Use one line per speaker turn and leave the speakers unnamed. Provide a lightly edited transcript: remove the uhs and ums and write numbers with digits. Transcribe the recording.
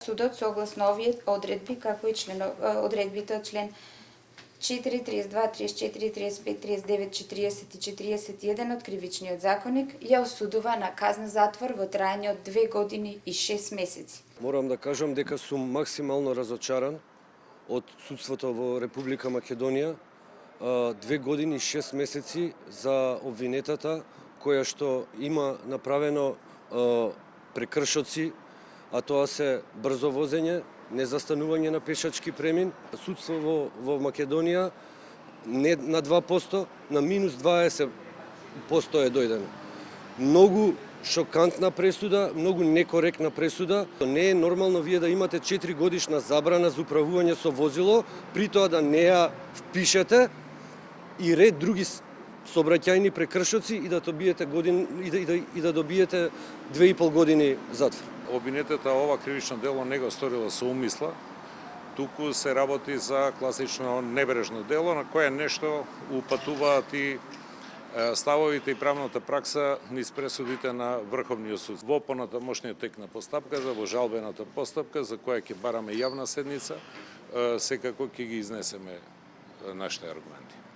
Судот согласно овие одредби, како и одредбите од член 4, 32, 34, 35, 39, 40 и 41 од Кривичниот законник ја осудува на казна затвор во траење од 2 години и 6 месеци.
Морам да кажам дека сум максимално разочаран од судството во Република Македонија. 2 години и 6 месеци за обвинетата која што има направено прекршоци, а тоа се брзо возење, незастанување на пешачки премин. Судство во Македонија не на 2%, на минус 20% е дојдено. Многу шокантна пресуда, многу некоректна пресуда. Не е нормално вие да имате 4 годишна забрана за управување со возило, при тоа да не ја впишете и ред други сообраќајни прекршоци и да добиете да добиете 2,5 години затвор.
Обвинетата ова кривично дело не го сторила со умисла, туку се работи за класично небрежно дело на кое нешто упатуваат и ставовите и правната пракса низ пресудите на Врховниот суд. Во понатамошниот тек на постапката, во жалбената постапка, за која ќе бараме јавна седница, секако ќе ги изнесеме нашите аргументи.